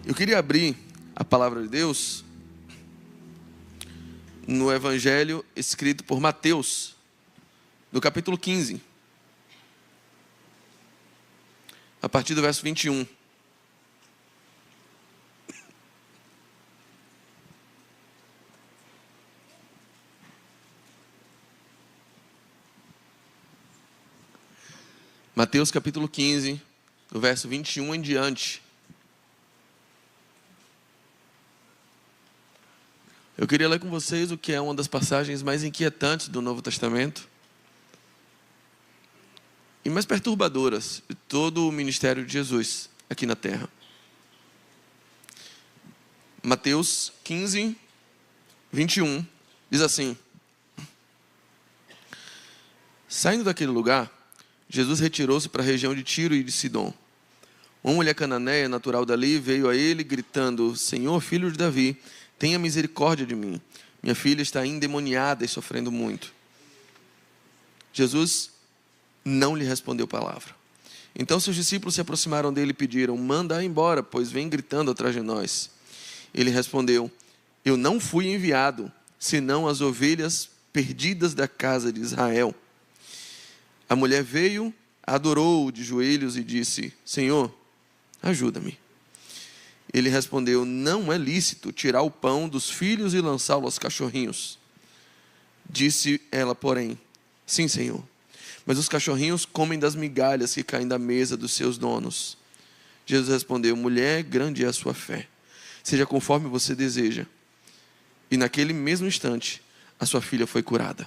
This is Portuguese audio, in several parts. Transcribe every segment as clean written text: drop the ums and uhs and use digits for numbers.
Eu queria abrir a palavra de Deus no Evangelho escrito por Mateus, no capítulo 15, a partir do verso 21. Mateus capítulo 15, do verso 21 em diante. Eu queria ler com vocês o que é uma das passagens mais inquietantes do Novo Testamento e mais perturbadoras de todo o ministério de Jesus aqui na terra. Mateus 15, 21, diz assim: Saindo daquele lugar, Jesus retirou-se para a região de Tiro e de Sidom. Uma mulher cananeia, natural dali, veio a ele gritando: Senhor, filho de Davi, tenha misericórdia de mim. Minha filha está endemoniada e sofrendo muito. Jesus não lhe respondeu palavra. Então seus discípulos se aproximaram dele e pediram: Manda-a embora, pois vem gritando atrás de nós. Ele respondeu: Eu não fui enviado, senão as ovelhas perdidas da casa de Israel. A mulher veio, adorou-o de joelhos e disse: Senhor, ajuda-me. Ele respondeu: Não é lícito tirar o pão dos filhos e lançá-lo aos cachorrinhos. Disse ela, porém: Sim, Senhor, mas os cachorrinhos comem das migalhas que caem da mesa dos seus donos. Jesus respondeu: Mulher, grande é a sua fé. Seja conforme você deseja. E naquele mesmo instante, a sua filha foi curada.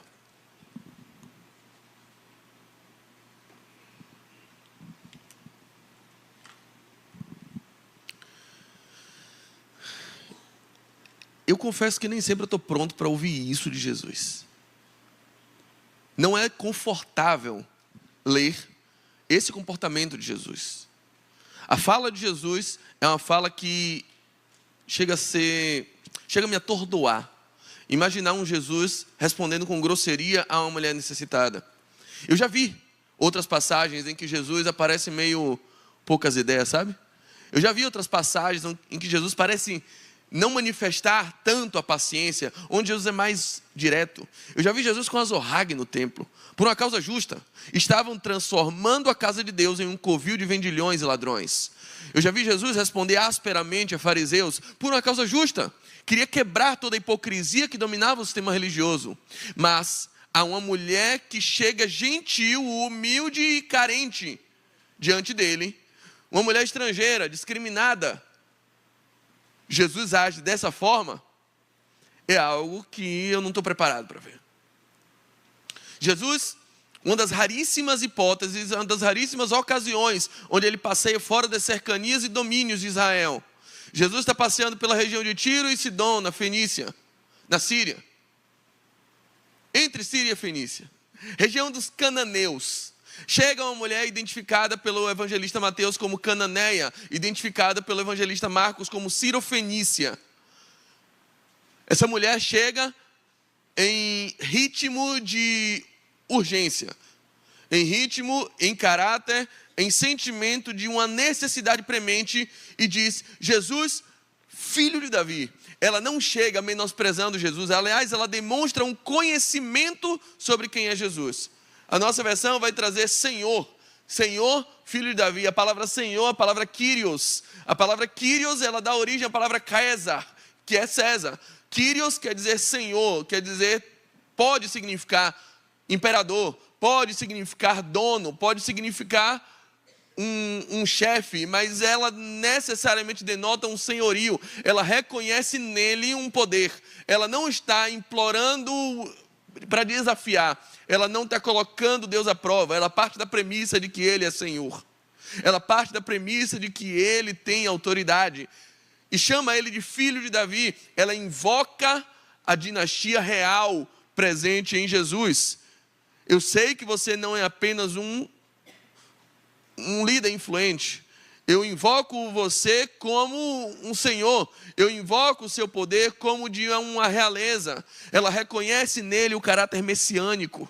Eu confesso que nem sempre eu estou pronto para ouvir isso de Jesus. Não é confortável ler esse comportamento de Jesus. A fala de Jesus é uma fala que chega a me atordoar. Imaginar um Jesus respondendo com grosseria a uma mulher necessitada. Eu já vi outras passagens em que Jesus aparece meio poucas ideias, sabe? Eu já vi outras passagens em que Jesus parece não manifestar tanto a paciência, onde Jesus é mais direto. Eu já vi Jesus com azorrague no templo, por uma causa justa. Estavam transformando a casa de Deus em um covil de vendilhões e ladrões. Eu já vi Jesus responder asperamente a fariseus, por uma causa justa. Queria quebrar toda a hipocrisia que dominava o sistema religioso. Mas há uma mulher que chega gentil, humilde e carente diante dele. Uma mulher estrangeira, discriminada. Jesus age dessa forma, é algo que eu não estou preparado para ver. Jesus, uma das raríssimas hipóteses, uma das raríssimas ocasiões onde ele passeia fora das cercanias e domínios de Israel. Jesus está passeando pela região de Tiro e Sidom, na Fenícia, na Síria. Entre Síria e Fenícia, região dos cananeus. Chega uma mulher identificada pelo evangelista Mateus como cananeia, identificada pelo evangelista Marcos como sirofenícia. Essa mulher chega em ritmo de urgência, em ritmo, em caráter, em sentimento de uma necessidade premente e diz: Jesus, filho de Davi. Ela não chega menosprezando Jesus, aliás, ela demonstra um conhecimento sobre quem é Jesus. A nossa versão vai trazer Senhor, Senhor, filho de Davi. A palavra Senhor, a palavra Kyrios. A palavra Kyrios, ela dá origem à palavra César, que é César. Kyrios quer dizer Senhor, quer dizer, pode significar imperador, pode significar dono, pode significar um chefe, mas ela necessariamente denota um senhorio. Ela reconhece nele um poder. Ela não está implorando para desafiar. Ela não está colocando Deus à prova. Ela parte da premissa de que Ele é Senhor. Ela parte da premissa de que Ele tem autoridade. E chama Ele de filho de Davi. Ela invoca a dinastia real presente em Jesus. Eu sei que você não é apenas um líder influente. Eu invoco você como um senhor. Eu invoco o seu poder como de uma realeza. Ela reconhece nele o caráter messiânico.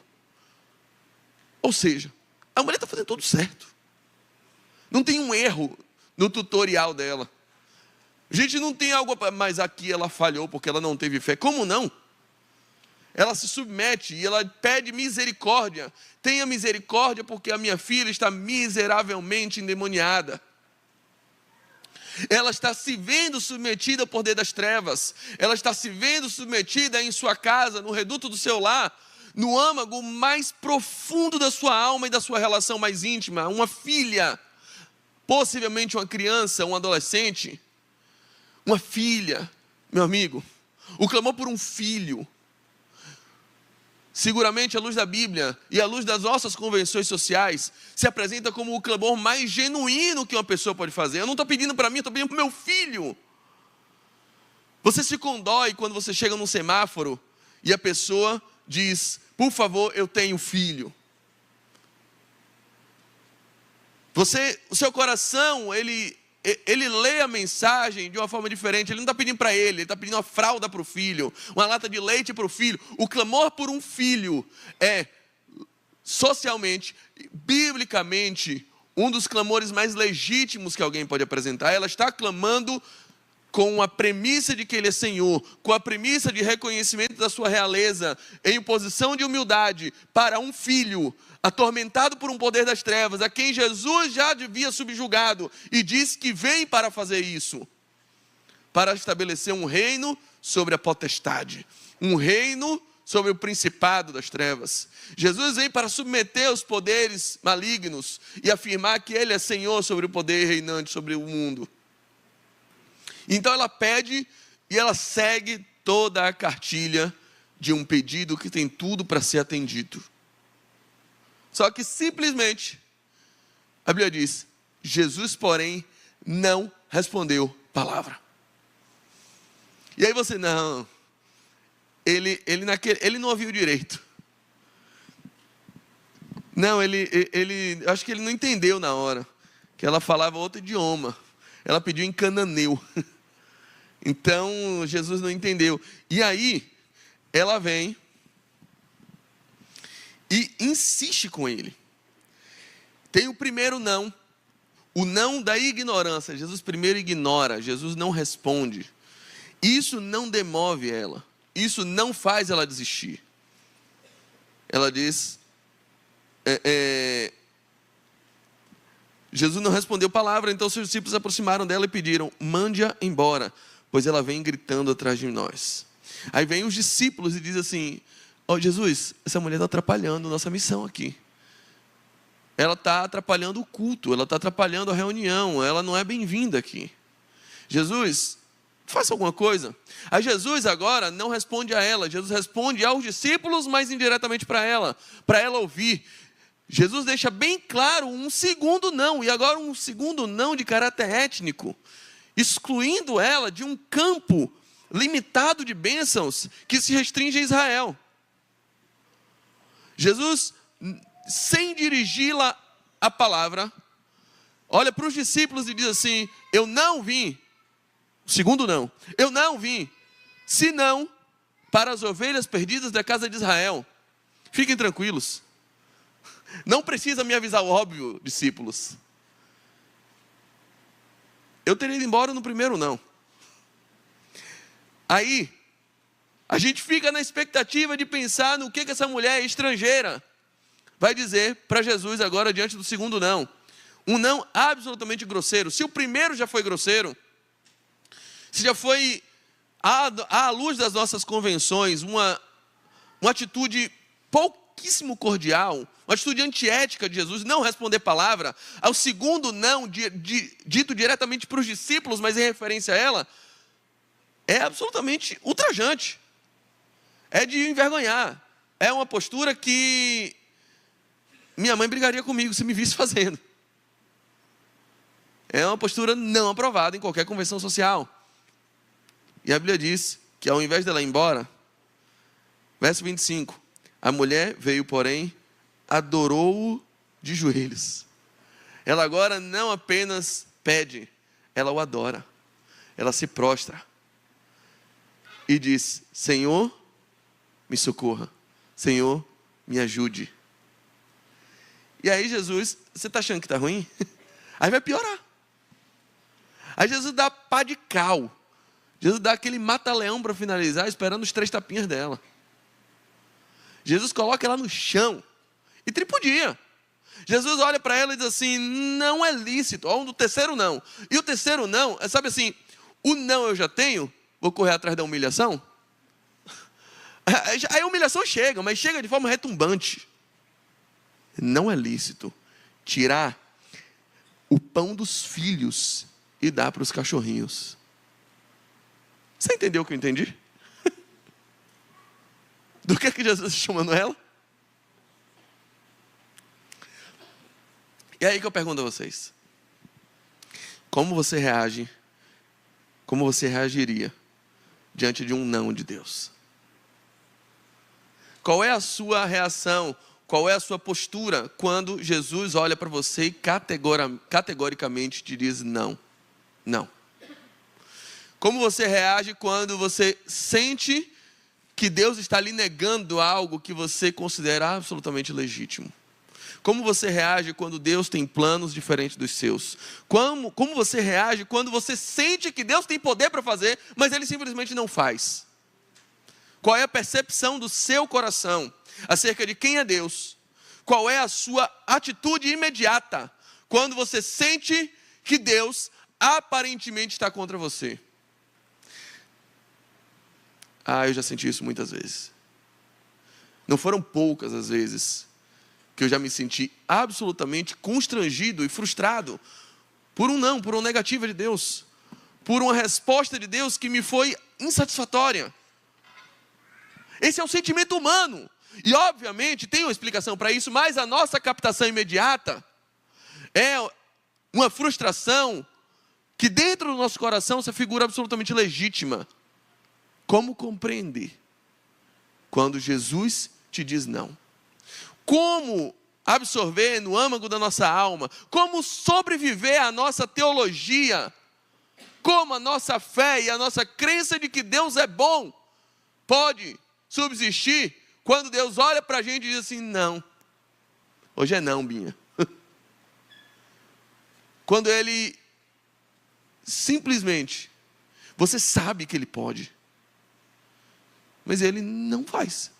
Ou seja, a mulher está fazendo tudo certo. Não tem um erro no tutorial dela. A gente não tem algo, mas aqui ela falhou porque ela não teve fé. Como não? Ela se submete e ela pede misericórdia. Tenha misericórdia porque a minha filha está miseravelmente endemoniada. Ela está se vendo submetida ao poder das trevas. Ela está se vendo submetida em sua casa, no reduto do seu lar, no âmago mais profundo da sua alma e da sua relação mais íntima. Uma filha, possivelmente uma criança, um adolescente, uma filha, meu amigo. O clamor por um filho, seguramente à luz da Bíblia e à luz das nossas convenções sociais, se apresenta como o clamor mais genuíno que uma pessoa pode fazer. Eu não estou pedindo para mim, eu estou pedindo para o meu filho. Você se condói quando você chega num semáforo e a pessoa diz, por favor, eu tenho filho. O seu coração, ele lê a mensagem de uma forma diferente. Ele não está pedindo para ele está pedindo uma fralda para o filho, uma lata de leite para o filho. O clamor por um filho é, socialmente, biblicamente, um dos clamores mais legítimos que alguém pode apresentar. Ela está clamando com a premissa de que Ele é Senhor, com a premissa de reconhecimento da sua realeza, em posição de humildade, para um filho atormentado por um poder das trevas, a quem Jesus já havia subjugado, e disse que vem para fazer isso, para estabelecer um reino sobre a potestade, um reino sobre o principado das trevas. Jesus vem para submeter os poderes malignos e afirmar que Ele é Senhor sobre o poder reinante sobre o mundo. Então ela pede e ela segue toda a cartilha de um pedido que tem tudo para ser atendido. Só que simplesmente, a Bíblia diz, Jesus, porém, não respondeu palavra. E aí você, não, ele não ouviu direito. Não, acho que ele não entendeu na hora, que ela falava outro idioma. Ela pediu em cananeu. Então, Jesus não entendeu. E aí, ela vem e insiste com ele. Tem o primeiro não. O não da ignorância. Jesus primeiro ignora. Jesus não responde. Isso não demove ela. Isso não faz ela desistir. Ela diz... Jesus não respondeu palavra, então seus discípulos se aproximaram dela e pediram, mande-a embora, pois ela vem gritando atrás de nós. Aí vem os discípulos e diz assim, Jesus, essa mulher está atrapalhando nossa missão aqui. Ela está atrapalhando o culto, ela está atrapalhando a reunião, ela não é bem-vinda aqui. Jesus, faça alguma coisa. Aí Jesus agora não responde a ela, Jesus responde aos discípulos, mas indiretamente para ela ouvir. Jesus deixa bem claro um segundo não, e agora um segundo não de caráter étnico, excluindo ela de um campo limitado de bênçãos que se restringe a Israel. Jesus, sem dirigi-la a palavra, olha para os discípulos e diz assim, eu não vim, segundo não, eu não vim, senão para as ovelhas perdidas da casa de Israel. Fiquem tranquilos. Não precisa me avisar o óbvio, discípulos. Eu teria ido embora no primeiro não. Aí, a gente fica na expectativa de pensar no que essa mulher estrangeira vai dizer para Jesus agora diante do segundo não. Um não absolutamente grosseiro. Se o primeiro já foi grosseiro, se já foi, à luz das nossas convenções, uma atitude pouquíssimo cordial, uma atitude antiética de Jesus, não responder palavra, ao segundo não, dito diretamente para os discípulos, mas em referência a ela, é absolutamente ultrajante, é de envergonhar, é uma postura que minha mãe brigaria comigo se me visse fazendo, é uma postura não aprovada em qualquer convenção social. E a Bíblia diz que ao invés dela ir embora, verso 25, a mulher veio, porém, adorou-o de joelhos. Ela agora não apenas pede, ela o adora. Ela se prostra e diz, Senhor, me socorra. Senhor, me ajude. E aí Jesus, você está achando que está ruim? Aí vai piorar. Aí Jesus dá pá de cal. Jesus dá aquele mata-leão para finalizar, esperando os 3 tapinhas dela. Jesus coloca ela no chão e tripudia. Jesus olha para ela e diz assim, não é lícito. Ó, o terceiro não. E o terceiro não, sabe assim, o não eu já tenho, vou correr atrás da humilhação. Aí a humilhação chega, mas chega de forma retumbante. Não é lícito tirar o pão dos filhos e dar para os cachorrinhos. Você entendeu o que eu entendi? Do que Jesus está chamando ela? E aí que eu pergunto a vocês. Como você reage? Como você reagiria diante de um não de Deus? Qual é a sua reação? Qual é a sua postura quando Jesus olha para você e categoricamente te diz não? Não. Como você reage quando você sente que Deus está lhe negando algo que você considera absolutamente legítimo? Como você reage quando Deus tem planos diferentes dos seus? Como você reage quando você sente que Deus tem poder para fazer, mas Ele simplesmente não faz? Qual é a percepção do seu coração acerca de quem é Deus? Qual é a sua atitude imediata quando você sente que Deus aparentemente está contra você? Eu já senti isso muitas vezes. Não foram poucas as vezes que eu já me senti absolutamente constrangido e frustrado por um não, por uma negativa de Deus, por uma resposta de Deus que me foi insatisfatória. Esse é um sentimento humano. E obviamente tem uma explicação para isso, mas a nossa captação imediata é uma frustração que dentro do nosso coração se figura absolutamente legítima. Como compreender quando Jesus te diz não? Como absorver no âmago da nossa alma? Como sobreviver à nossa teologia? Como a nossa fé e a nossa crença de que Deus é bom pode subsistir quando Deus olha para a gente e diz assim, não, hoje é não, Binha. Quando Ele simplesmente, você sabe que Ele pode, mas Ele não faz.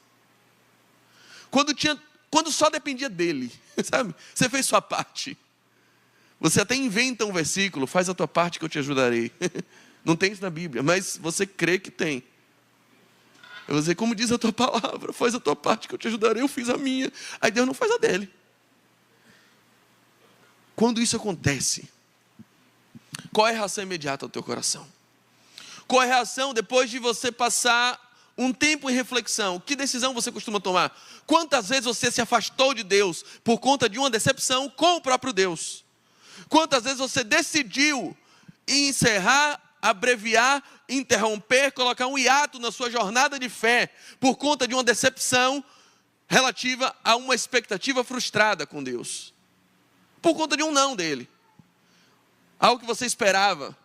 Quando só dependia dEle, sabe? Você fez sua parte. Você até inventa um versículo, faz a tua parte que eu te ajudarei. Não tem isso na Bíblia, mas você crê que tem. Eu vou dizer, como diz a tua palavra, faz a tua parte que eu te ajudarei, eu fiz a minha. Aí Deus não faz a dele. Quando isso acontece, qual é a reação imediata do teu coração? Qual é a reação depois de você passar um tempo em reflexão? Que decisão você costuma tomar? Quantas vezes você se afastou de Deus por conta de uma decepção com o próprio Deus? Quantas vezes você decidiu encerrar, abreviar, interromper, colocar um hiato na sua jornada de fé por conta de uma decepção relativa a uma expectativa frustrada com Deus? Por conta de um não dele. Algo que você esperava.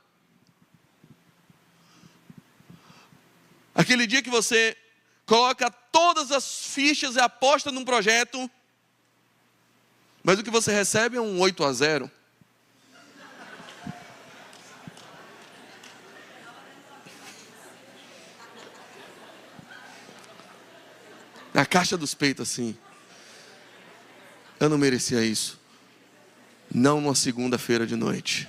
Aquele dia que você coloca todas as fichas e aposta num projeto, mas o que você recebe é um 8-0. Na caixa dos peitos assim. Eu não merecia isso. Não numa segunda-feira de noite.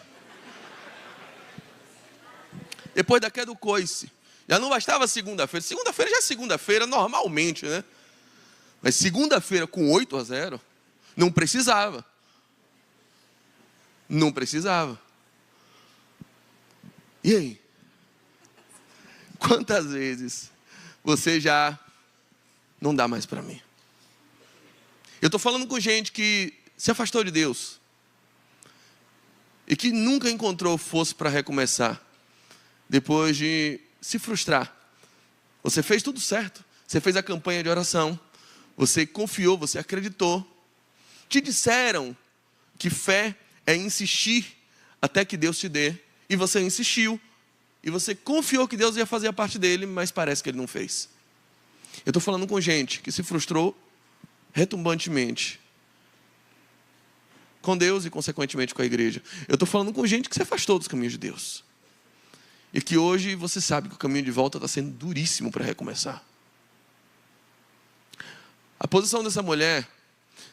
Depois da queda do coice. Já não bastava segunda-feira. Segunda-feira já é segunda-feira normalmente, né? Mas segunda-feira com 8-0, não precisava. Não precisava. E aí? Quantas vezes você já não dá mais para mim? Eu estou falando com gente que se afastou de Deus e que nunca encontrou força para recomeçar depois de se frustrar. Você fez tudo certo, você fez a campanha de oração, você confiou, você acreditou. Te disseram que fé é insistir até que Deus te dê, e você insistiu, e você confiou que Deus ia fazer a parte dele, mas parece que Ele não fez. Eu estou falando com gente que se frustrou retumbantemente com Deus e, consequentemente, com a igreja. Eu estou falando com gente que se afastou dos caminhos de Deus. E que hoje você sabe que o caminho de volta está sendo duríssimo para recomeçar. A posição dessa mulher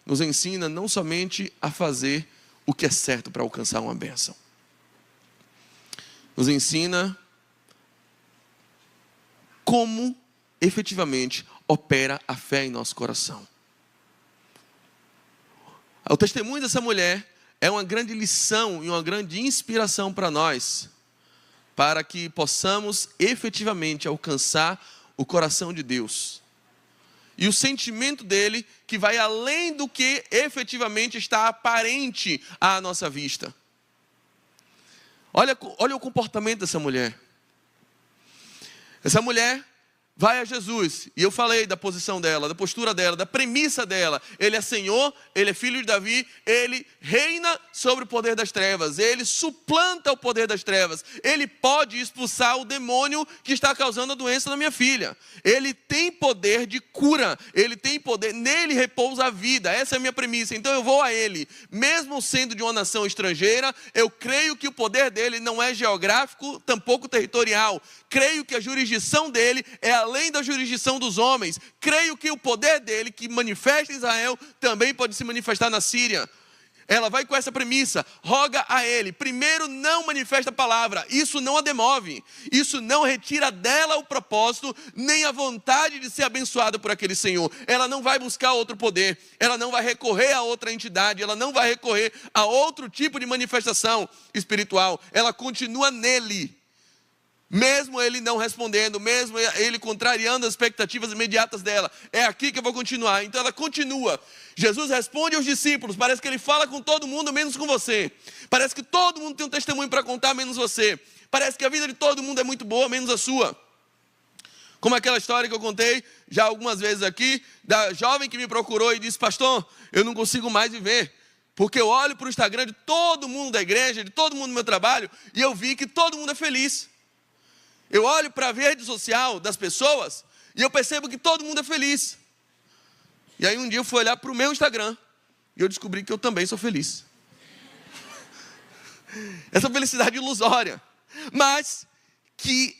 nos ensina não somente a fazer o que é certo para alcançar uma bênção. Nos ensina como efetivamente opera a fé em nosso coração. O testemunho dessa mulher é uma grande lição e uma grande inspiração para nós, para que possamos efetivamente alcançar o coração de Deus. E o sentimento dele que vai além do que efetivamente está aparente à nossa vista. Olha o comportamento dessa mulher. Essa mulher vai a Jesus, e eu falei da posição dela, da postura dela, da premissa dela. Ele é Senhor, Ele é Filho de Davi, Ele reina sobre o poder das trevas, Ele suplanta o poder das trevas, Ele pode expulsar o demônio que está causando a doença na minha filha. Ele tem poder de cura, Ele tem poder, nele repousa a vida. Essa é a minha premissa, então eu vou a Ele. Mesmo sendo de uma nação estrangeira, eu creio que o poder dele não é geográfico, tampouco territorial. Creio que a jurisdição dele é além da jurisdição dos homens. Creio que o poder dele, que manifesta em Israel, também pode se manifestar na Síria. Ela vai com essa premissa, roga a ele. Primeiro, não manifesta a palavra, isso não a demove. Isso não retira dela o propósito, nem a vontade de ser abençoada por aquele Senhor. Ela não vai buscar outro poder, ela não vai recorrer a outra entidade, ela não vai recorrer a outro tipo de manifestação espiritual. Ela continua nele. Mesmo ele não respondendo, mesmo ele contrariando as expectativas imediatas dela, é aqui que eu vou continuar. Então ela continua. Jesus responde aos discípulos, parece que ele fala com todo mundo, menos com você. Parece que todo mundo tem um testemunho para contar, menos você. Parece que a vida de todo mundo é muito boa, menos a sua. Como aquela história que eu contei já algumas vezes aqui, da jovem que me procurou e disse: pastor, eu não consigo mais viver, porque eu olho para o Instagram de todo mundo da igreja, de todo mundo do meu trabalho, e eu vi que todo mundo é feliz. Eu olho para a rede social das pessoas e eu percebo que todo mundo é feliz. E aí um dia eu fui olhar para o meu Instagram e eu descobri que eu também sou feliz. Essa felicidade ilusória, mas que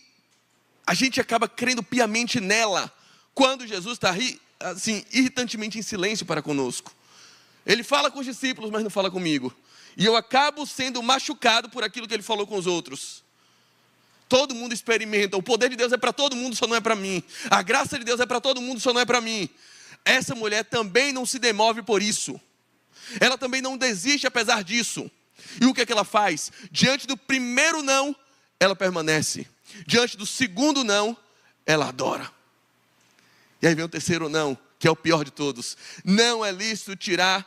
a gente acaba crendo piamente nela quando Jesus está assim, irritantemente em silêncio para conosco. Ele fala com os discípulos, mas não fala comigo. E eu acabo sendo machucado por aquilo que ele falou com os outros. Todo mundo experimenta, o poder de Deus é para todo mundo, só não é para mim. A graça de Deus é para todo mundo, só não é para mim. Essa mulher também não se demove por isso. Ela também não desiste apesar disso. E o que é que ela faz? Diante do primeiro não, ela permanece. Diante do segundo não, ela adora. E aí vem o terceiro não, que é o pior de todos. Não é lícito tirar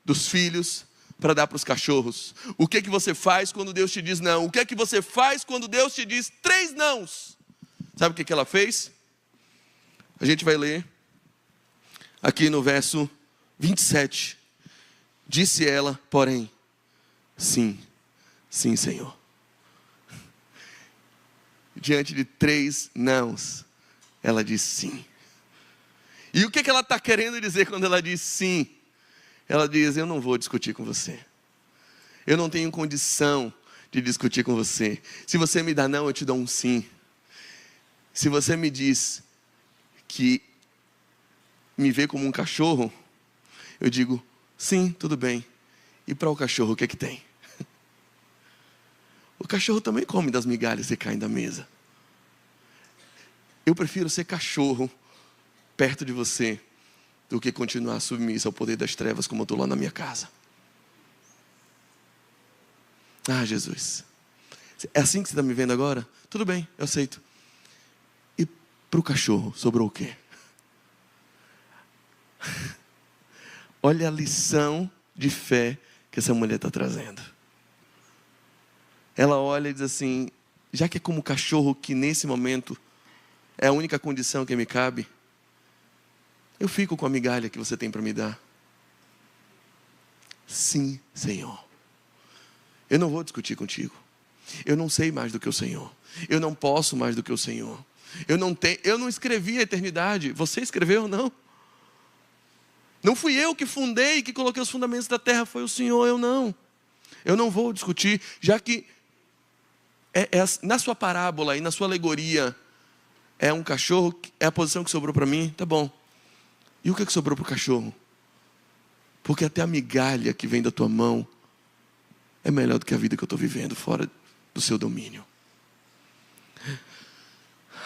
dos filhos para dar para os cachorros. O que você faz quando Deus te diz não? O que você faz quando Deus te diz 3 nãos? Sabe o que ela fez? A gente vai ler aqui no verso 27. Disse ela, porém, sim, sim, Senhor. Diante de 3 nãos, ela diz sim. E o que ela está querendo dizer quando ela diz sim? Ela diz: eu não vou discutir com você. Eu não tenho condição de discutir com você. Se você me dá não, eu te dou um sim. Se você me diz que me vê como um cachorro, eu digo: sim, tudo bem. E para o cachorro, o que é que tem? O cachorro também come das migalhas que caem da mesa. Eu prefiro ser cachorro perto de você do que continuar submissa ao poder das trevas como eu estou lá na minha casa. Ah, Jesus, é assim que você está me vendo agora? Tudo bem, eu aceito. E para o cachorro, sobrou o quê? Olha a lição de fé que essa mulher está trazendo. Ela olha e diz assim: já que é como cachorro que nesse momento é a única condição que me cabe, eu fico com a migalha que você tem para me dar. Sim, Senhor. Eu não vou discutir contigo. Eu não sei mais do que o Senhor. Eu não posso mais do que o Senhor. Eu não escrevi a eternidade. Você escreveu ou não? Não fui eu que fundei, que coloquei os fundamentos da terra, foi o Senhor, eu não. Eu não vou discutir, já que na sua parábola e na sua alegoria é um cachorro, é a posição que sobrou para mim, tá bom. E o que sobrou para o cachorro? Porque até a migalha que vem da tua mão é melhor do que a vida que eu estou vivendo fora do seu domínio.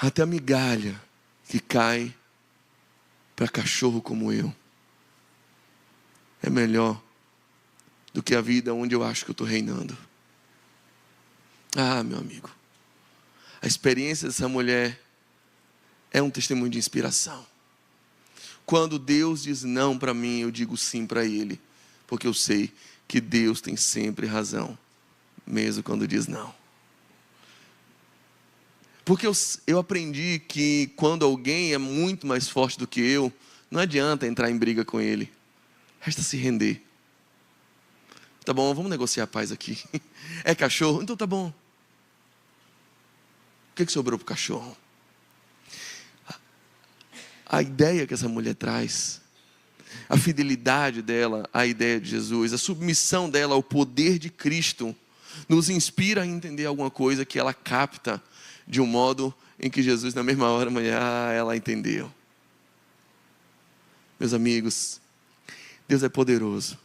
Até a migalha que cai para cachorro como eu é melhor do que a vida onde eu acho que eu estou reinando. Ah, meu amigo, a experiência dessa mulher é um testemunho de inspiração. Quando Deus diz não para mim, eu digo sim para Ele, porque eu sei que Deus tem sempre razão, mesmo quando diz não. Porque eu aprendi que quando alguém é muito mais forte do que eu, não adianta entrar em briga com ele, resta se render. Tá bom, vamos negociar a paz aqui. É cachorro? Então tá bom. O que sobrou para o cachorro? A ideia que essa mulher traz, a fidelidade dela à ideia de Jesus, a submissão dela ao poder de Cristo, nos inspira a entender alguma coisa que ela capta de um modo em que Jesus, na mesma hora, ela entendeu. Meus amigos, Deus é poderoso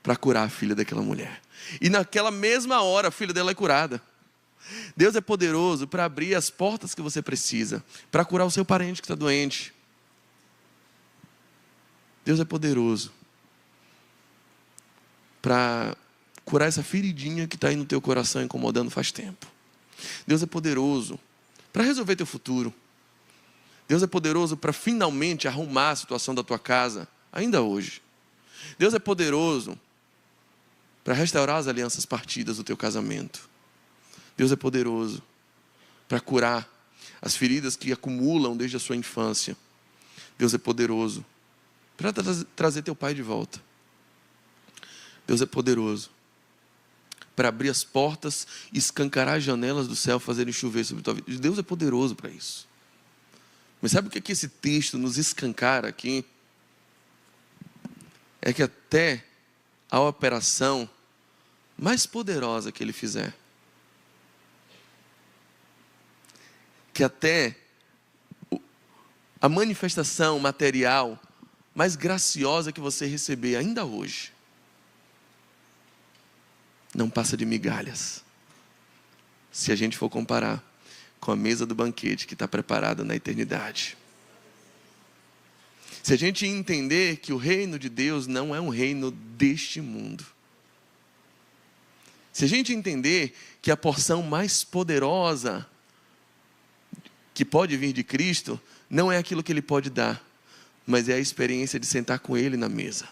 para curar a filha daquela mulher. E naquela mesma hora, a filha dela é curada. Deus é poderoso para abrir as portas que você precisa, para curar o seu parente que está doente. Deus é poderoso para curar essa feridinha que está aí no teu coração incomodando faz tempo. Deus é poderoso para resolver teu futuro. Deus é poderoso para finalmente arrumar a situação da tua casa, ainda hoje. Deus é poderoso para restaurar as alianças partidas do teu casamento. Deus é poderoso para curar as feridas que acumulam desde a sua infância. Deus é poderoso para trazer teu pai de volta. Deus é poderoso para abrir as portas, escancarar as janelas do céu, fazerem chover sobre tua vida. Deus é poderoso para isso. Mas sabe o que esse texto nos escancara aqui? É que até a operação mais poderosa que ele fizer, que até a manifestação material mais graciosa que você receber ainda hoje, não passa de migalhas, se a gente for comparar com a mesa do banquete que está preparada na eternidade. Se a gente entender que o reino de Deus não é um reino deste mundo, se a gente entender que a porção mais poderosa que pode vir de Cristo não é aquilo que Ele pode dar, mas é a experiência de sentar com Ele na mesa.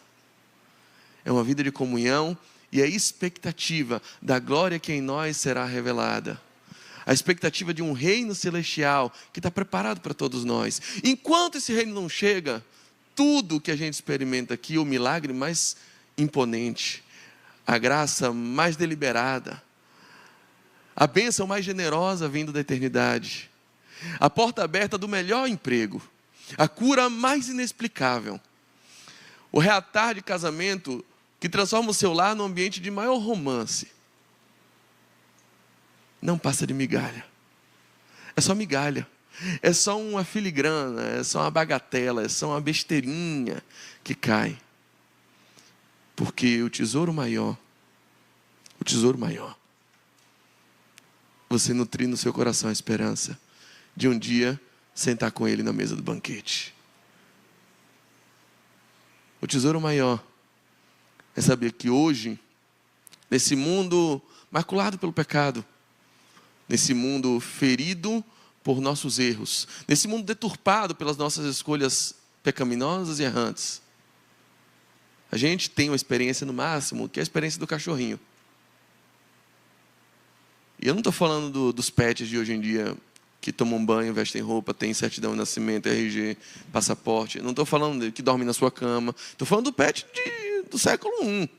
É uma vida de comunhão e a expectativa da glória que em nós será revelada. A expectativa de um reino celestial que está preparado para todos nós. Enquanto esse reino não chega, tudo que a gente experimenta aqui, o milagre mais imponente, a graça mais deliberada, a bênção mais generosa vindo da eternidade, a porta aberta do melhor emprego, a cura mais inexplicável, o reatar de casamento que transforma o seu lar num ambiente de maior romance, não passa de migalha. É só migalha. É só uma filigrana, é só uma bagatela, é só uma besteirinha que cai. Porque o tesouro maior, você nutrir no seu coração a esperança de um dia sentar com Ele na mesa do banquete. O tesouro maior é saber que hoje, nesse mundo maculado pelo pecado, nesse mundo ferido por nossos erros, nesse mundo deturpado pelas nossas escolhas pecaminosas e errantes, a gente tem uma experiência no máximo, que é a experiência do cachorrinho. E eu não estou falando dos pets de hoje em dia, que tomam banho, vestem roupa, têm certidão de nascimento, RG, passaporte. Não estou falando que dorme na sua cama. Estou falando do pet do século I.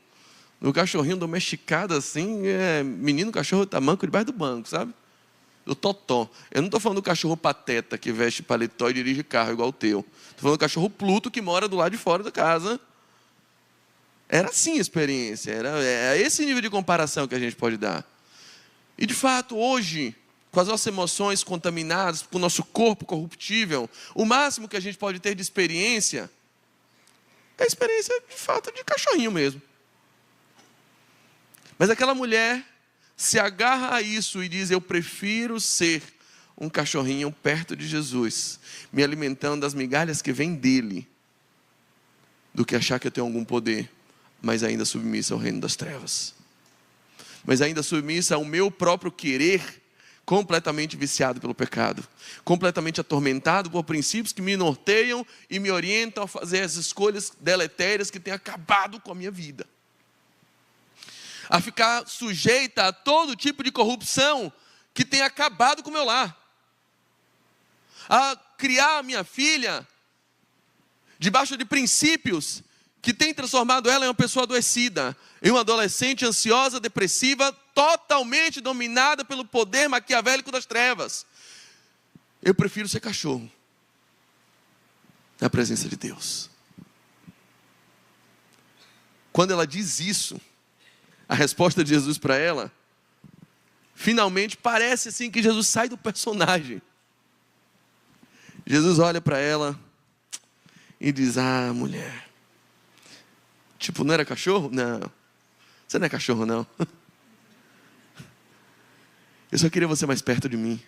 Do cachorrinho domesticado assim, menino cachorro tamanco debaixo do banco, sabe? Do totó. Eu não estou falando do cachorro pateta que veste paletó e dirige carro igual o teu. Estou falando do cachorro Pluto que mora do lado de fora da casa, Era assim a experiência, era esse nível de comparação que a gente pode dar. E de fato, hoje, com as nossas emoções contaminadas, com o nosso corpo corruptível, o máximo que a gente pode ter de experiência é a experiência, de fato, de cachorrinho mesmo. Mas aquela mulher se agarra a isso e diz: eu prefiro ser um cachorrinho perto de Jesus, me alimentando das migalhas que vêm dele, do que achar que eu tenho algum poder, mas ainda submissa ao reino das trevas. Mas ainda submissa ao meu próprio querer, completamente viciado pelo pecado, completamente atormentado por princípios que me norteiam e me orientam a fazer as escolhas deletérias que têm acabado com a minha vida. A ficar sujeita a todo tipo de corrupção que tem acabado com o meu lar. A criar a minha filha debaixo de princípios que tem transformado ela em uma pessoa adoecida, em uma adolescente ansiosa, depressiva, totalmente dominada pelo poder maquiavélico das trevas. Eu prefiro ser cachorro na presença de Deus. Quando ela diz isso, a resposta de Jesus para ela, finalmente parece assim que Jesus sai do personagem. Jesus olha para ela e diz: ah, mulher, tipo, não era cachorro? Não, você não é cachorro não. Eu só queria você mais perto de mim.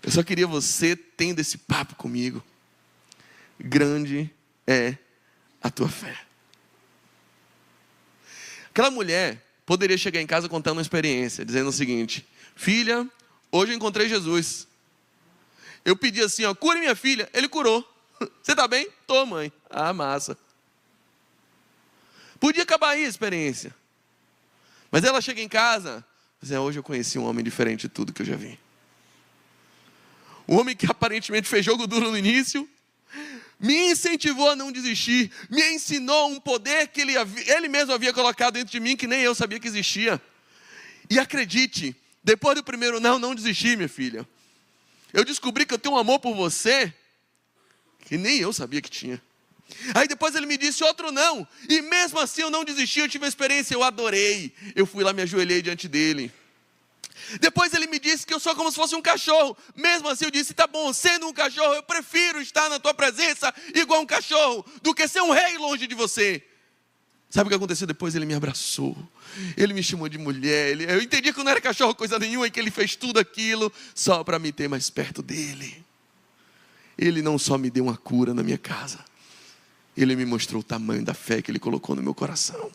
Eu só queria você tendo esse papo comigo. Grande é a tua fé. Aquela mulher poderia chegar em casa contando uma experiência, dizendo o seguinte: filha, hoje eu encontrei Jesus. Eu pedi assim, ó, cure minha filha. Ele curou. Você está bem? Tô, mãe. Ah, massa. Podia acabar aí a experiência. Mas ela chega em casa, diz: hoje eu conheci um homem diferente de tudo que eu já vi. Um homem que aparentemente fez jogo duro no início, me incentivou a não desistir, me ensinou um poder que ele mesmo havia colocado dentro de mim, que nem eu sabia que existia. E acredite, depois do primeiro não desisti, minha filha. Eu descobri que eu tenho um amor por você, que nem eu sabia que tinha. Aí depois ele me disse outro não, e mesmo assim eu não desisti, eu tive uma experiência, eu adorei. Eu fui lá, me ajoelhei diante dele. Depois ele me disse que eu sou como se fosse um cachorro. Mesmo assim eu disse: tá bom, sendo um cachorro, eu prefiro estar na tua presença igual um cachorro, do que ser um rei longe de você. Sabe o que aconteceu depois? Ele me abraçou, ele me chamou de mulher. Eu entendi que eu não era cachorro coisa nenhuma, e que ele fez tudo aquilo só para me ter mais perto dele. Ele não só me deu uma cura na minha casa, ele me mostrou o tamanho da fé que ele colocou no meu coração.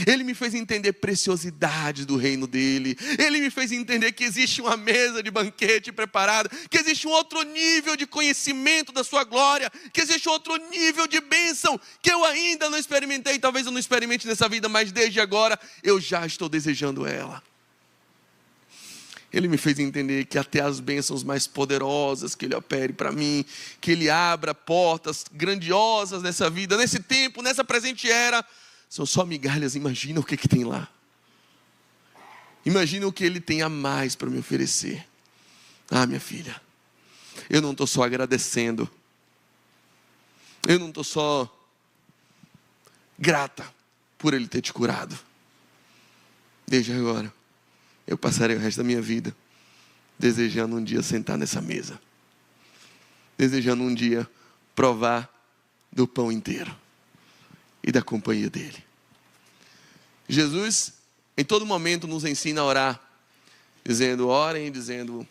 Ele me fez entender preciosidade do reino dele. Ele me fez entender que existe uma mesa de banquete preparada, que existe um outro nível de conhecimento da sua glória, que existe um outro nível de bênção que eu ainda não experimentei. Talvez eu não experimente nessa vida, mas desde agora eu já estou desejando ela. Ele me fez entender que até as bênçãos mais poderosas que Ele opere para mim, que Ele abra portas grandiosas nessa vida, nesse tempo, nessa presente era, são só migalhas. Imagina o que tem lá. Imagina o que Ele tem a mais para me oferecer. Ah, minha filha, eu não estou só agradecendo, eu não estou só grata por Ele ter te curado. Desde agora, eu passarei o resto da minha vida desejando um dia sentar nessa mesa, desejando um dia provar do pão inteiro e da companhia dele. Jesus, em todo momento, nos ensina a orar, dizendo: orem, dizendo: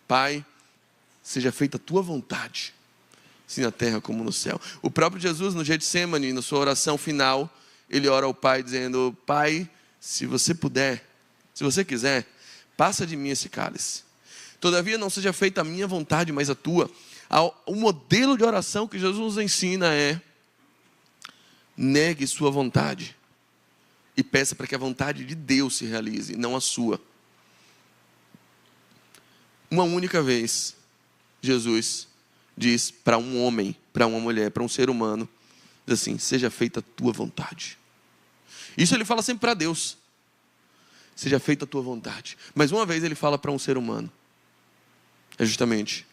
Pai, seja feita a tua vontade, assim na terra como no céu. O próprio Jesus, no Getsemane, na sua oração final, ele ora ao Pai dizendo: Pai, se você puder, se você quiser, passa de mim esse cálice. Todavia não seja feita a minha vontade, mas a tua. O modelo de oração que Jesus nos ensina é: negue sua vontade e peça para que a vontade de Deus se realize, não a sua. Uma única vez, Jesus diz para um homem, para uma mulher, para um ser humano, diz assim: seja feita a tua vontade. Isso ele fala sempre para Deus: seja feita a tua vontade. Mas uma vez ele fala para um ser humano, é justamente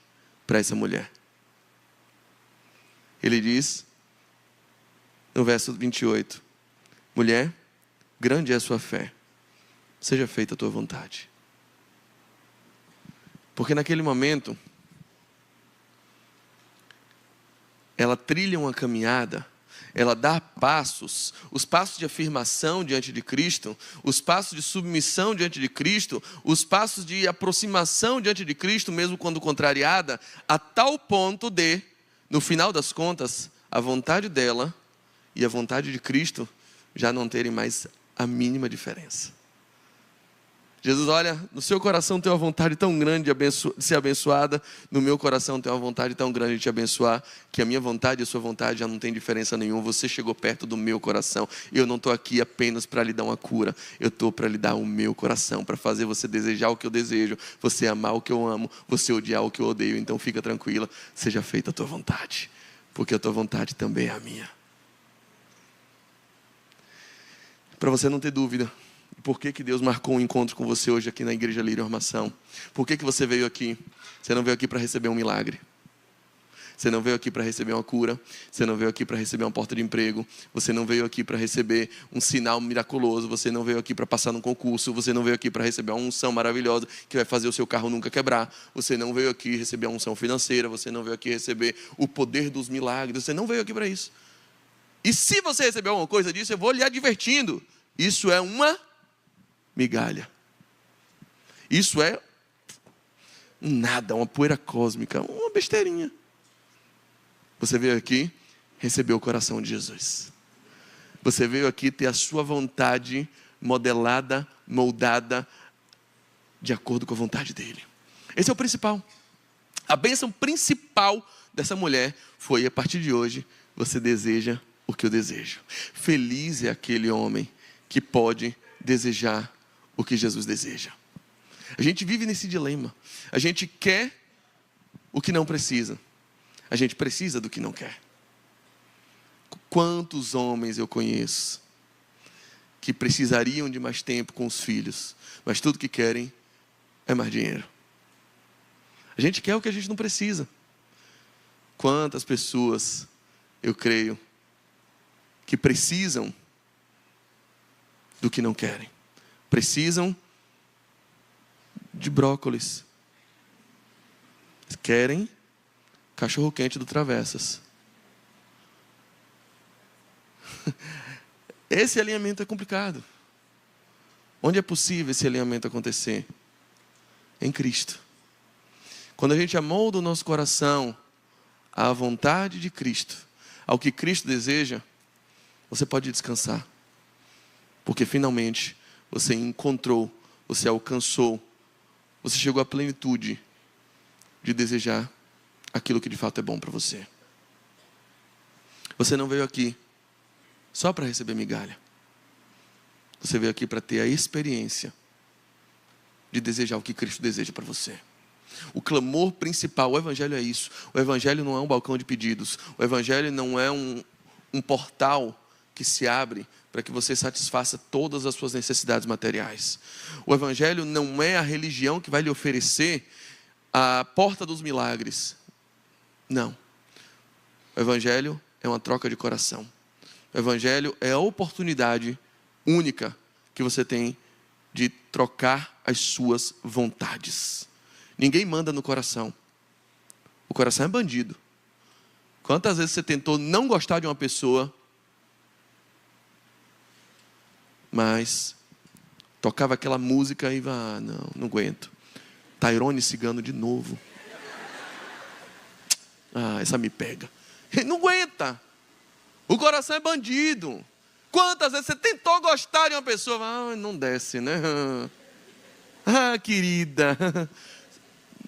para essa mulher. Ele diz: no verso 28. Mulher, grande é a sua fé, seja feita a tua vontade. Porque naquele momento, ela trilha uma caminhada, ela dá passos, os passos de afirmação diante de Cristo, os passos de submissão diante de Cristo, os passos de aproximação diante de Cristo, mesmo quando contrariada, a tal ponto de, no final das contas, a vontade dela e a vontade de Cristo já não terem mais a mínima diferença. Jesus, olha, no seu coração tem uma vontade tão grande de ser abençoada, no meu coração tem uma vontade tão grande de te abençoar, que a minha vontade e a sua vontade já não tem diferença nenhuma. Você chegou perto do meu coração, e eu não estou aqui apenas para lhe dar uma cura, eu estou para lhe dar o meu coração, para fazer você desejar o que eu desejo, você amar o que eu amo, você odiar o que eu odeio. Então fica tranquila, seja feita a tua vontade, porque a tua vontade também é a minha. Para você não ter dúvida, por que Deus marcou um encontro com você hoje aqui na Igreja Lírio Armação? Por que você veio aqui? Você não veio aqui para receber um milagre. Você não veio aqui para receber uma cura. Você não veio aqui para receber uma porta de emprego. Você não veio aqui para receber um sinal miraculoso. Você não veio aqui para passar num concurso. Você não veio aqui para receber uma unção maravilhosa que vai fazer o seu carro nunca quebrar. Você não veio aqui receber uma unção financeira. Você não veio aqui receber o poder dos milagres. Você não veio aqui para isso. E se você receber alguma coisa disso, eu vou lhe advertindo. Isso é uma migalha. Isso é nada, uma poeira cósmica, uma besteirinha. Você veio aqui receber o coração de Jesus. Você veio aqui ter a sua vontade modelada, moldada, de acordo com a vontade dele. Esse é o principal. A bênção principal dessa mulher foi: a partir de hoje, você deseja o que eu desejo. Feliz é aquele homem que pode desejar o que Jesus deseja. A gente vive nesse dilema. A gente quer o que não precisa. A gente precisa do que não quer. Quantos homens eu conheço que precisariam de mais tempo com os filhos, mas tudo que querem é mais dinheiro. A gente quer o que a gente não precisa. Quantas pessoas, eu creio, que precisam do que não querem. Precisam de brócolis. Querem cachorro quente do Travessas. Esse alinhamento é complicado. Onde é possível esse alinhamento acontecer? Em Cristo. Quando a gente amolda o nosso coração à vontade de Cristo, ao que Cristo deseja, você pode descansar. Porque finalmente você encontrou, você alcançou, você chegou à plenitude de desejar aquilo que de fato é bom para você. Você não veio aqui só para receber migalha. Você veio aqui para ter a experiência de desejar o que Cristo deseja para você. O clamor principal, o Evangelho é isso. O Evangelho não é um balcão de pedidos. O Evangelho não é um portal que se abre para que você satisfaça todas as suas necessidades materiais. O Evangelho não é a religião que vai lhe oferecer a porta dos milagres. Não. O Evangelho é uma troca de coração. O Evangelho é a oportunidade única que você tem de trocar as suas vontades. Ninguém manda no coração. O coração é bandido. Quantas vezes você tentou não gostar de uma pessoa, mas tocava aquela música e não aguento. Tairone Cigano de novo. Essa me pega. Não aguenta. O coração é bandido. Quantas vezes você tentou gostar de uma pessoa, não desce, né? Querida,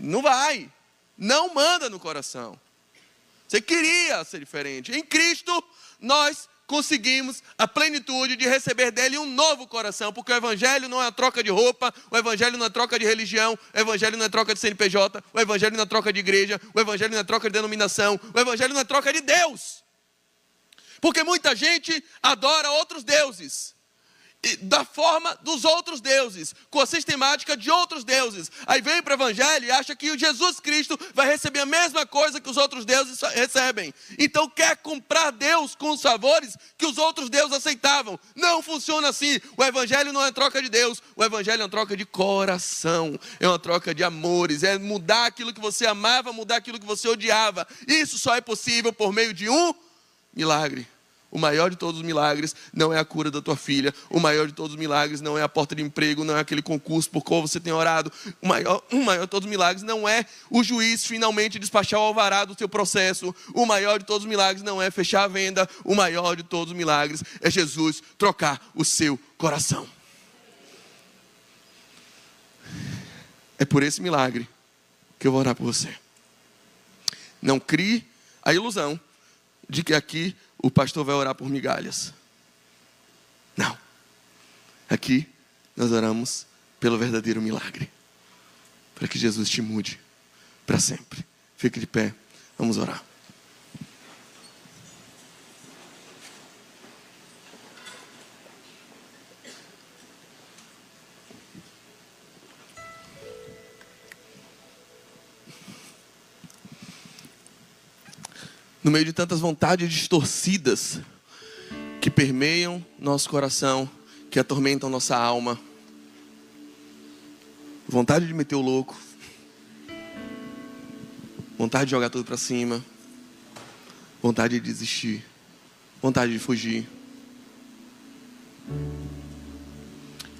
não vai. Não manda no coração. Você queria ser diferente. Em Cristo, nós conseguimos a plenitude de receber dele um novo coração, porque o Evangelho não é a troca de roupa, o Evangelho não é troca de religião, o Evangelho não é troca de CNPJ, o Evangelho não é troca de igreja, o Evangelho não é troca de denominação, o Evangelho não é troca de Deus. Porque muita gente adora outros deuses. da forma dos outros deuses, com a sistemática de outros deuses. Aí vem para o evangelho e acha que o Jesus Cristo vai receber a mesma coisa que os outros deuses recebem. Então quer comprar Deus com os favores que os outros deuses aceitavam. Não funciona assim. O evangelho não é troca de Deus. O evangelho é uma troca de coração. É uma troca de amores. É mudar aquilo que você amava, mudar aquilo que você odiava. Isso só é possível por meio de um milagre. O maior de todos os milagres não é a cura da tua filha. O maior de todos os milagres não é a porta de emprego, não é aquele concurso por qual você tem orado. O maior de todos os milagres não é o juiz finalmente despachar o alvará do seu processo. O maior de todos os milagres não é fechar a venda. O maior de todos os milagres é Jesus trocar o seu coração. É por esse milagre que eu vou orar por você. Não crie a ilusão de que aqui o pastor vai orar por migalhas. Não. Aqui nós oramos pelo verdadeiro milagre. Para que Jesus te mude para sempre. Fique de pé. Vamos orar. No meio de tantas vontades distorcidas que permeiam nosso coração, que atormentam nossa alma. Vontade de meter o louco. Vontade de jogar tudo para cima. Vontade de desistir. Vontade de fugir.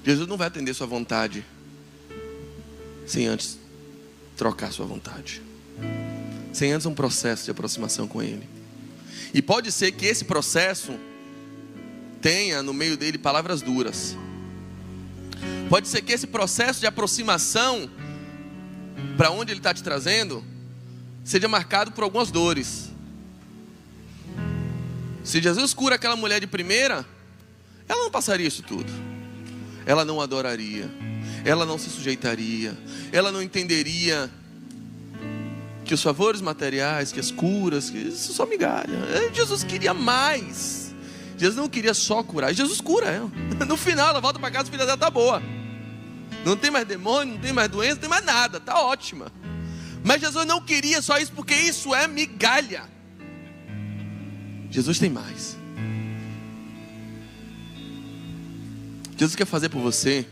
Jesus não vai atender sua vontade sem antes trocar sua vontade. Sem antes um processo de aproximação com Ele. E pode ser que esse processo tenha no meio dele palavras duras. Pode ser que esse processo de aproximação para onde Ele está te trazendo seja marcado por algumas dores. Se Jesus cura aquela mulher de primeira, ela não passaria isso tudo. Ela não adoraria. Ela não se sujeitaria. Ela não entenderia que os favores materiais, que as curas, que isso só migalha. Jesus queria mais. Jesus não queria só curar. Jesus cura ela. No final ela volta para casa, a filha dela está boa. Não tem mais demônio, não tem mais doença, não tem mais nada, está ótima. Mas Jesus não queria só isso, porque isso é migalha. Jesus tem mais. Jesus quer fazer por você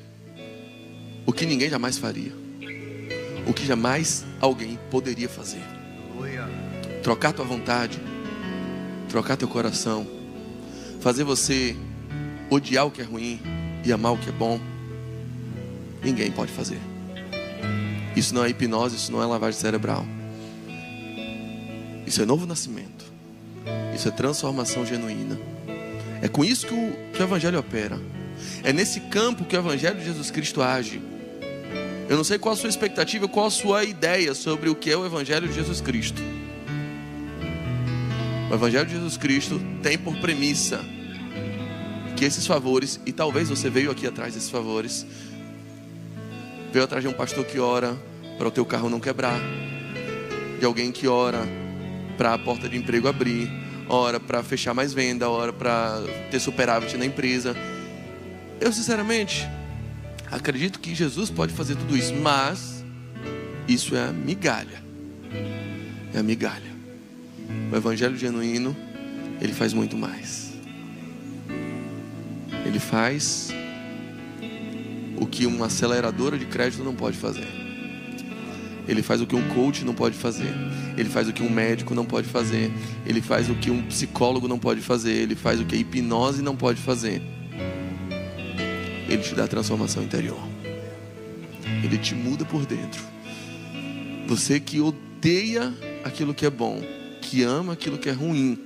o que ninguém jamais faria. O que jamais alguém poderia fazer. Trocar tua vontade. Trocar teu coração. Fazer você odiar o que é ruim e amar o que é bom. Ninguém pode fazer. Isso não é hipnose, isso não é lavagem cerebral. Isso é novo nascimento. Isso é transformação genuína. É com isso que o Evangelho opera. É nesse campo que o Evangelho de Jesus Cristo age. Eu não sei qual a sua expectativa, qual a sua ideia sobre o que é o Evangelho de Jesus Cristo. O Evangelho de Jesus Cristo tem por premissa que esses favores, e talvez você veio aqui atrás desses favores, veio atrás de um pastor que ora para o teu carro não quebrar, de alguém que ora para a porta de emprego abrir, ora para fechar mais venda, ora para ter superávit na empresa. Eu sinceramente acredito que Jesus pode fazer tudo isso, mas isso é a migalha. É a migalha. O Evangelho genuíno, ele faz muito mais. Ele faz o que uma aceleradora de crédito não pode fazer. Ele faz o que um coach não pode fazer. Ele faz o que um médico não pode fazer. Ele faz o que um psicólogo não pode fazer. Ele faz o que a hipnose não pode fazer. Ele te dá transformação interior. Ele te muda por dentro. Você que odeia aquilo que é bom, que ama aquilo que é ruim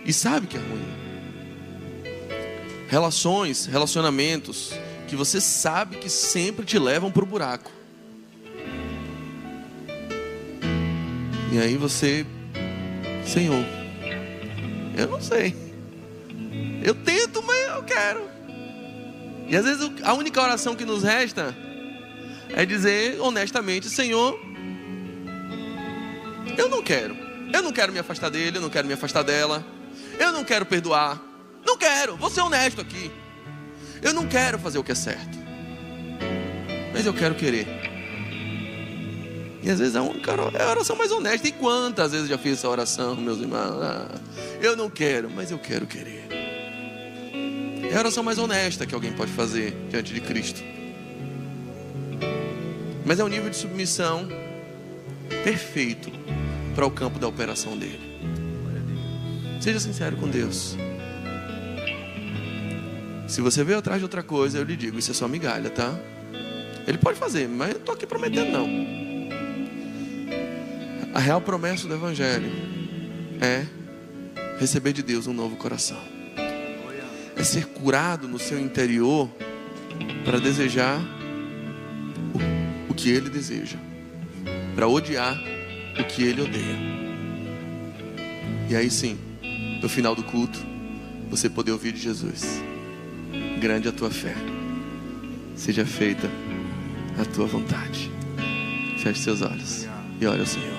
e sabe que é ruim. Relacionamentos que você sabe que sempre te levam para o buraco. E aí você, Senhor, eu não sei. Eu tento, mas eu quero. E às vezes a única oração que nos resta é dizer honestamente: Senhor, eu não quero. Eu não quero me afastar dele, eu não quero me afastar dela. Eu não quero perdoar. Não quero, vou ser honesto aqui. Eu não quero fazer o que é certo, mas eu quero querer. E às vezes é a oração mais honesta. E quantas vezes eu já fiz essa oração, meus irmãos? Eu não quero, mas eu quero querer. É a oração mais honesta que alguém pode fazer diante de Cristo. Mas é um nível de submissão perfeito para o campo da operação dele. Seja sincero com Deus. Se você veio atrás de outra coisa, eu lhe digo, isso é só migalha, tá? Ele pode fazer, mas eu não estou aqui prometendo não. A real promessa do Evangelho é receber de Deus um novo coração. É ser curado no seu interior para desejar o que Ele deseja, para odiar o que Ele odeia. E aí sim, no final do culto, você poder ouvir de Jesus: grande a tua fé, seja feita a tua vontade. Feche seus olhos e ore ao Senhor.